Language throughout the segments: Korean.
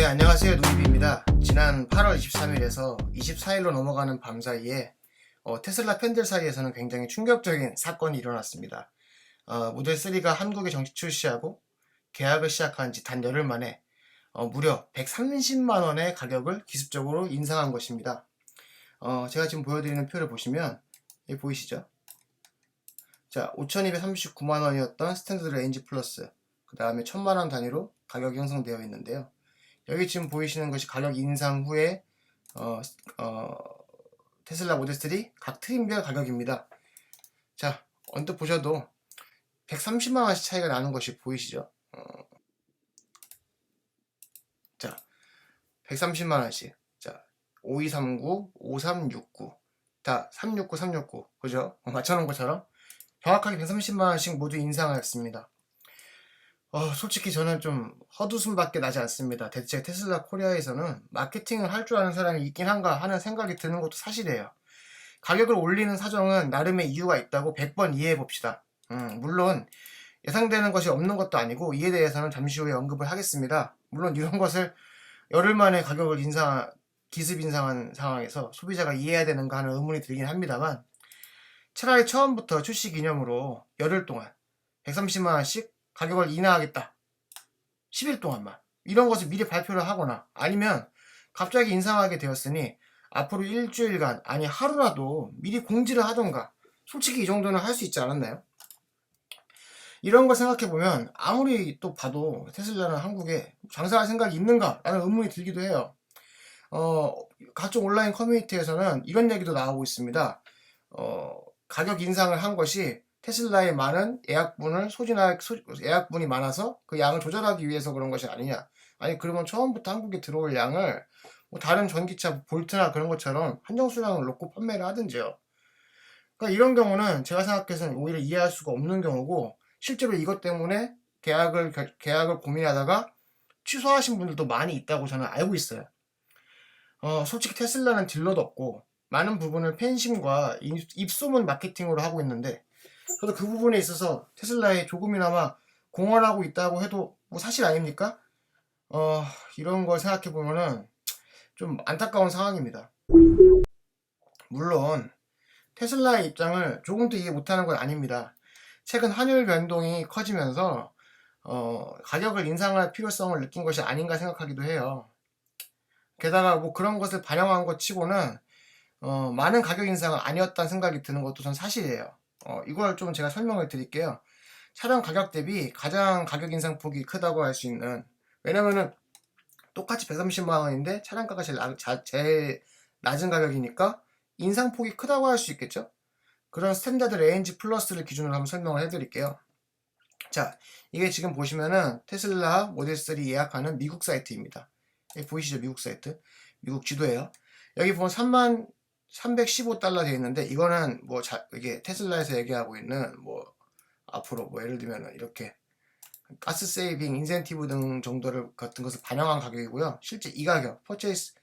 안녕하세요. 노이비입니다. 지난 8월 23일에서 24일로 넘어가는 밤 사이에 테슬라 팬들 사이에서는 굉장히 충격적인 사건이 일어났습니다. 모델 3가 한국에 정식 출시하고 계약을 시작한 지 단 열흘 만에 무려 130만 원의 가격을 기습적으로 인상한 것입니다. 제가 지금 보여드리는 표를 보시면 여기 보이시죠? 자, 5,239만 원이었던 스탠더드 레인지 플러스, 그 다음에 1,000만 원 단위로 가격이 형성되어 있는데요. 여기 지금 보이시는 것이 가격 인상 후에 테슬라 모델 3 각 트림별 가격입니다. 자, 언뜻 보셔도 130만 원씩 차이가 나는 것이 보이시죠? 자, 130만 원씩. 자, 5239, 5369, 다 369, 369, 그죠? 맞춰놓은 것처럼 정확하게 130만 원씩 모두 인상하였습니다. 솔직히 저는 좀 헛웃음밖에 나지 않습니다. 대체 테슬라 코리아에서는 마케팅을 할 줄 아는 사람이 있긴 한가 하는 생각이 드는 것도 사실이에요. 가격을 올리는 사정은 나름의 이유가 있다고 100번 이해해 봅시다. 물론 예상되는 것이 없는 것도 아니고 이에 대해서는 잠시 후에 언급을 하겠습니다. 물론 이런 것을 열흘 만에 가격을 기습 인상한 상황에서 소비자가 이해해야 되는가 하는 의문이 들긴 합니다만, 차라리 처음부터 출시 기념으로 열흘 동안 130만 원씩 가격을 인하하겠다, 10일 동안만, 이런 것을 미리 발표를 하거나, 아니면 갑자기 인상하게 되었으니 앞으로 일주일간, 아니 하루라도 미리 공지를 하던가, 솔직히 이 정도는 할 수 있지 않았나요? 이런 걸 생각해보면 아무리 또 봐도 테슬라는 한국에 장사할 생각이 있는가 라는 의문이 들기도 해요. 각종 온라인 커뮤니티에서는 이런 얘기도 나오고 있습니다. 가격 인상을 한 것이 테슬라의 많은 예약분이 많아서 그 양을 조절하기 위해서 그런 것이 아니냐. 아니, 그러면 처음부터 한국에 들어올 양을 뭐 다른 전기차 볼트나 그런 것처럼 한정 수량을 놓고 판매를 하든지요. 그러니까 이런 경우는 제가 생각해서는 오히려 이해할 수가 없는 경우고, 실제로 이것 때문에 계약을 고민하다가 취소하신 분들도 많이 있다고 저는 알고 있어요. 솔직히 테슬라는 딜러도 없고 많은 부분을 팬심과 입소문 마케팅으로 하고 있는데, 저도 그 부분에 있어서 테슬라에 조금이나마 공헌하고 있다고 해도 뭐 사실 아닙니까? 이런 걸 생각해 보면은 좀 안타까운 상황입니다. 물론 테슬라의 입장을 조금도 이해 못하는 건 아닙니다. 최근 환율 변동이 커지면서 가격을 인상할 필요성을 느낀 것이 아닌가 생각하기도 해요. 게다가 뭐 그런 것을 반영한 것 치고는 많은 가격 인상은 아니었다는 생각이 드는 것도 전 사실이에요. 이걸 좀 제가 설명을 드릴게요. 차량 가격 대비 가장 가격 인상폭이 크다고 할 수 있는, 왜냐면은 똑같이 130만 원인데 차량가가 제일 낮은 가격이니까 인상폭이 크다고 할 수 있겠죠. 그런 스탠다드 레인지 플러스를 기준으로 한번 설명을 해드릴게요. 자, 이게 지금 보시면은 테슬라 모델 3 예약하는 미국 사이트입니다. 여기 보이시죠? 미국 사이트, 미국 지도예요. 여기 보면 315달러 되어 있는데, 이거는 뭐 이게 테슬라에서 얘기하고 있는 뭐 앞으로 뭐 예를 들면 이렇게 가스 세이빙, 인센티브 등 정도를 같은 것을 반영한 가격이고요. 실제 이 가격, 퍼체이스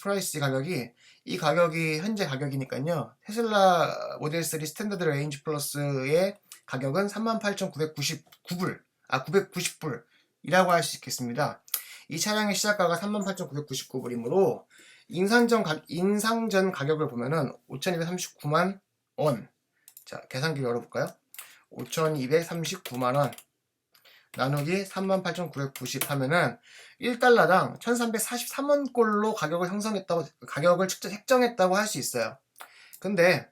프라이스 가격이, 이 가격이 현재 가격이니까요. 테슬라 모델 3 스탠더드 레인지 플러스의 가격은 38,999불, 990불이라고 할 수 있겠습니다. 이 차량의 시작가가 38,999불이므로 인상 전 가격을 보면은 5,239만 원. 자, 계산기 열어볼까요? 5,239만 원 나누기 38,990 하면은 1달러당 1,343원꼴로 가격을 책정했다고 할 수 있어요. 근데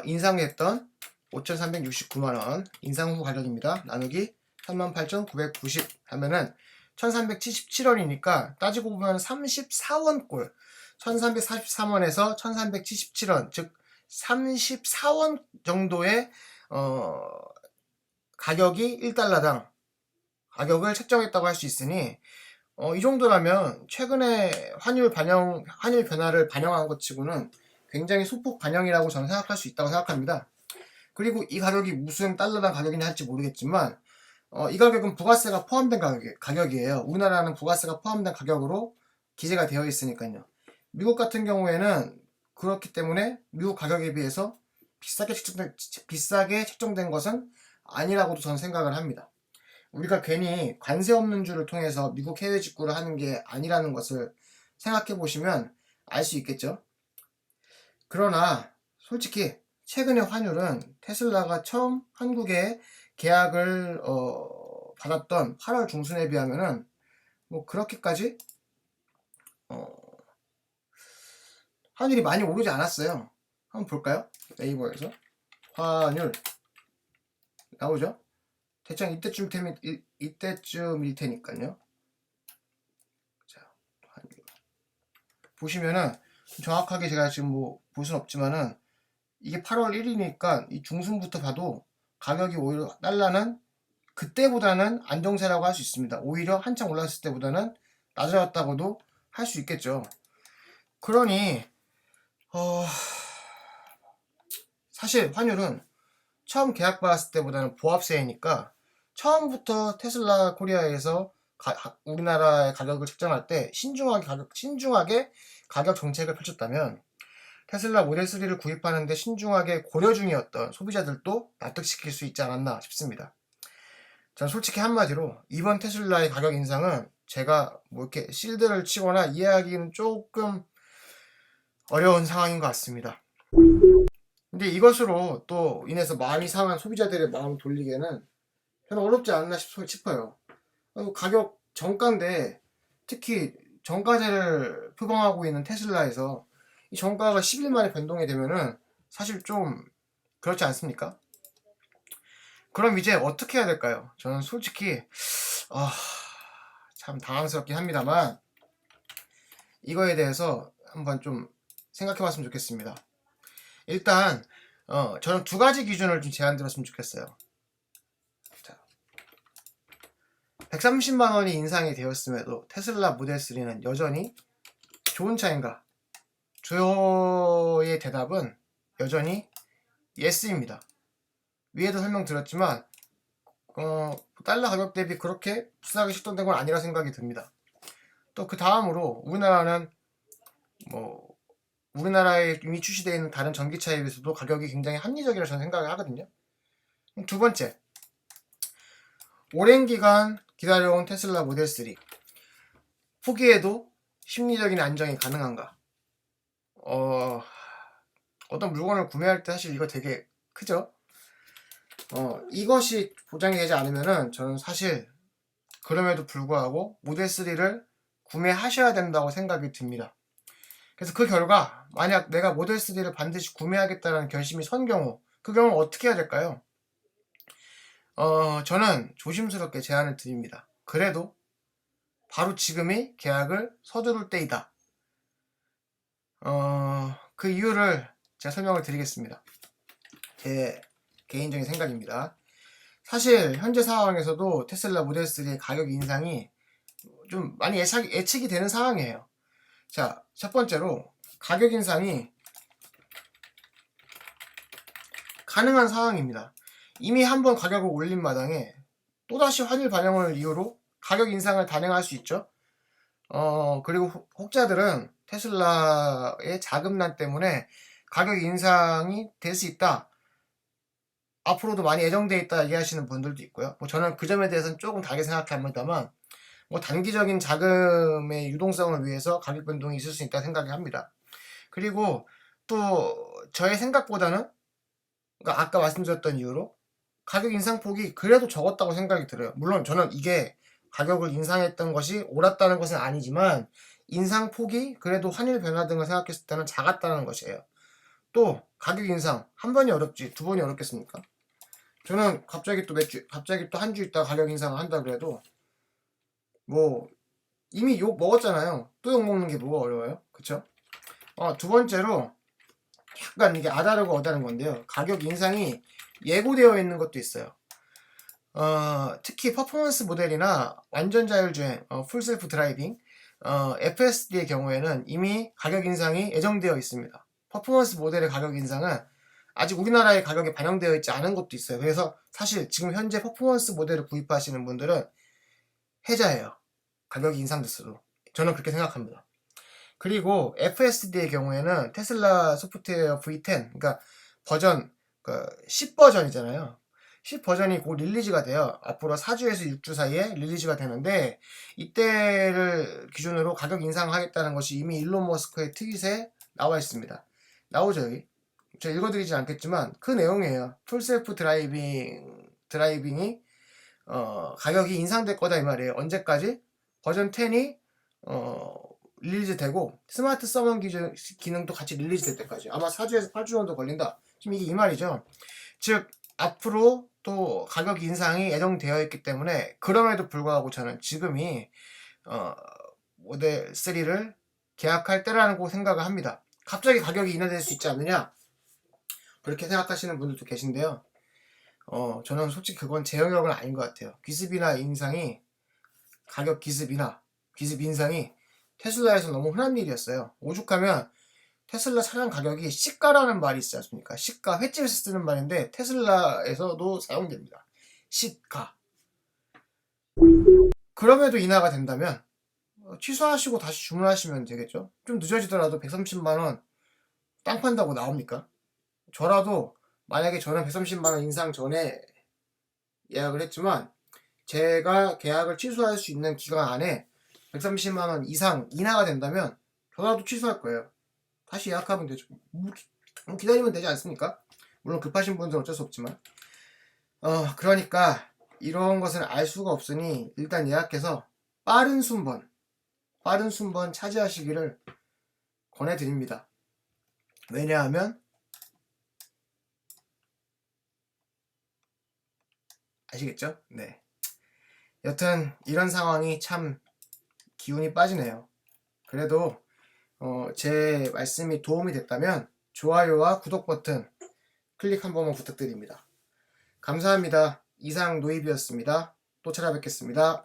인상했던 5,369만원 인상 후 가격입니다. 나누기 38,990 하면은 1,377원이니까 따지고 보면 34원꼴, 1,343원에서 1,377원, 즉 34원 정도의 가격이 1달러당 가격을 책정했다고 할 수 있으니, 이 정도라면 최근에 환율 변화를 반영한 것 치고는 굉장히 소폭 반영이라고 저는 생각할 수 있다고 생각합니다. 그리고 이 가격이 무슨 달러당 가격이냐 할지 모르겠지만, 이 가격은 부가세가 포함된 가격이에요. 우리나라는 부가세가 포함된 가격으로 기재가 되어 있으니까요. 미국 같은 경우에는 그렇기 때문에 미국 가격에 비해서 비싸게 책정된 것은 아니라고도 저는 생각을 합니다. 우리가 괜히 관세 없는 줄을 통해서 미국 해외 직구를 하는 게 아니라는 것을 생각해 보시면 알 수 있겠죠. 그러나 솔직히 최근의 환율은 테슬라가 처음 한국에 계약을 받았던 8월 중순에 비하면은 뭐 그렇게까지 환율이 많이 오르지 않았어요. 한번 볼까요? 네이버에서 환율 나오죠? 대충 이때쯤일 테니까요. 자, 환율 보시면은 정확하게 제가 지금 뭐 볼 순 없지만은 이게 8월 1일이니까 이 중순부터 봐도 가격이 오히려 달러는 그때보다는 안정세라고 할 수 있습니다. 오히려 한창 올랐을 때보다는 낮아졌다고도 할 수 있겠죠. 그러니 사실 환율은 처음 계약받았을 때보다는 보합세이니까 처음부터 테슬라 코리아에서 우리나라의 가격을 책정할 때 신중하게 가격 정책을 펼쳤다면 테슬라 모델 3를 구입하는데 신중하게 고려 중이었던 소비자들도 납득시킬 수 있지 않았나 싶습니다. 전 솔직히 한마디로 이번 테슬라의 가격 인상은 제가 뭐 이렇게 실드를 치거나 이해하기는 조금 어려운 상황인 것 같습니다. 근데 이것으로 또 인해서 마음이 상한 소비자들의 마음을 돌리기에는 저는 어렵지 않나 싶어요. 가격 정가인데 특히 정가제를 표방하고 있는 테슬라에서 이 정가가 10일 만에 변동이 되면은 사실 좀 그렇지 않습니까? 그럼 이제 어떻게 해야 될까요? 저는 솔직히 참 당황스럽긴 합니다만 이거에 대해서 한번 좀 생각해 봤으면 좋겠습니다. 일단 저는 두 가지 기준을 좀 제안 들었으면 좋겠어요. 자, 130만 원이 인상이 되었음에도 테슬라 모델 3는 여전히 좋은 차인가? 저의 대답은 여전히 예스입니다. 위에도 설명드렸지만 달러 가격 대비 그렇게 비싸게 책정된 건 아니라 생각이 듭니다. 또 그 다음으로 우리나라는 우리나라에 이미 출시되어 있는 다른 전기차에 비해서도 가격이 굉장히 합리적이라고 저는 생각을 하거든요. 두 번째, 오랜 기간 기다려온 테슬라 모델 3 포기해도 심리적인 안정이 가능한가? 어떤 물건을 구매할 때 사실 이거 되게 크죠? 이것이 보장이 되지 않으면은 저는 사실 그럼에도 불구하고 모델 3를 구매하셔야 된다고 생각이 듭니다. 그래서 그 결과 만약 내가 모델 3를 반드시 구매하겠다는 결심이 선 경우 그 경우는 어떻게 해야 될까요? 저는 조심스럽게 제안을 드립니다. 그래도 바로 지금이 계약을 서두를 때이다. 그 이유를 제가 설명을 드리겠습니다. 제 개인적인 생각입니다. 사실 현재 상황에서도 테슬라 모델 3의 가격 인상이 좀 많이 예측이 되는 상황이에요. 자, 첫 번째로 가격 인상이 가능한 상황입니다. 이미 한번 가격을 올린 마당에 또다시 환율 반영을 이유로 가격 인상을 단행할 수 있죠. 그리고 혹자들은 테슬라의 자금난 때문에 가격 인상이 될 수 있다. 앞으로도 많이 예정되어 있다 얘기하시는 분들도 있고요. 저는 그 점에 대해서는 조금 다르게 생각합니다만 단기적인 자금의 유동성을 위해서 가격 변동이 있을 수 있다고 생각을 합니다. 그리고 또 저의 생각보다는 그러니까 아까 말씀드렸던 이유로 가격 인상폭이 그래도 적었다고 생각이 들어요. 물론 저는 이게 가격을 인상했던 것이 옳았다는 것은 아니지만 인상폭이 그래도 환율 변화 등을 생각했을 때는 작았다는 것이에요. 또 가격 인상 한 번이 어렵지 두 번이 어렵겠습니까? 저는 갑자기 또 한 주 있다가 가격 인상을 한다 그래도 이미 욕 먹었잖아요. 또 욕 먹는 게 뭐가 어려워요? 그쵸? 두 번째로 약간 이게 아다르고 어다른 건데요. 가격 인상이 예고되어 있는 것도 있어요. 특히 퍼포먼스 모델이나 완전 자율주행, 풀셀프 드라이빙, FSD의 경우에는 이미 가격 인상이 예정되어 있습니다. 퍼포먼스 모델의 가격 인상은 아직 우리나라의 가격에 반영되어 있지 않은 것도 있어요. 그래서 사실 지금 현재 퍼포먼스 모델을 구입하시는 분들은 해자예요. 가격이 인상됐어도. 저는 그렇게 생각합니다. 그리고 FSD의 경우에는 테슬라 소프트웨어 V10, 그러니까 버전 10 버전이잖아요. 10 버전이 곧 릴리즈가 돼요. 앞으로 4주에서 6주 사이에 릴리즈가 되는데 이때를 기준으로 가격 인상하겠다는 것이 이미 일론 머스크의 트윗에 나와 있습니다. 나오죠 여기. 제가 읽어드리진 않겠지만 그 내용이에요. 풀셀프 드라이빙이 가격이 인상될 거다 이 말이에요. 언제까지? 버전 10이 릴리즈 되고 스마트 서먼 기능도 같이 릴리즈 될 때까지 아마 4주에서 8주 정도 걸린다. 지금 이게 이 말이죠. 즉 앞으로 또 가격 인상이 예정되어 있기 때문에 그럼에도 불구하고 저는 지금이 모델 3를 계약할 때라고 생각을 합니다. 갑자기 가격이 인하될 수 있지 않느냐 그렇게 생각하시는 분들도 계신데요. 저는 솔직히 그건 제 영역은 아닌 것 같아요. 기습이나 인상이 가격 기습 인상이 테슬라에서 너무 흔한 일이었어요. 오죽하면 테슬라 차량 가격이 시가라는 말이 있지 않습니까? 시가, 횟집에서 쓰는 말인데 테슬라에서도 사용됩니다. 시가. 그럼에도 인하가 된다면 취소하시고 다시 주문하시면 되겠죠. 좀 늦어지더라도 130만원 땅 판다고 나옵니까? 저라도 만약에 저는 130만원 인상 전에 예약을 했지만 제가 계약을 취소할 수 있는 기간 안에 130만원 이상 인하가 된다면 저라도 취소할 거예요. 다시 예약하면 되죠. 기다리면 되지 않습니까? 물론 급하신 분들은 어쩔 수 없지만 그러니까 이런 것을 알 수가 없으니 일단 예약해서 빠른 순번 차지하시기를 권해드립니다. 왜냐하면 아시겠죠? 네. 여튼 이런 상황이 참 기운이 빠지네요. 그래도 제 말씀이 도움이 됐다면 좋아요와 구독 버튼 클릭 한 번만 부탁드립니다. 감사합니다. 이상 노이비였습니다. 또 찾아뵙겠습니다.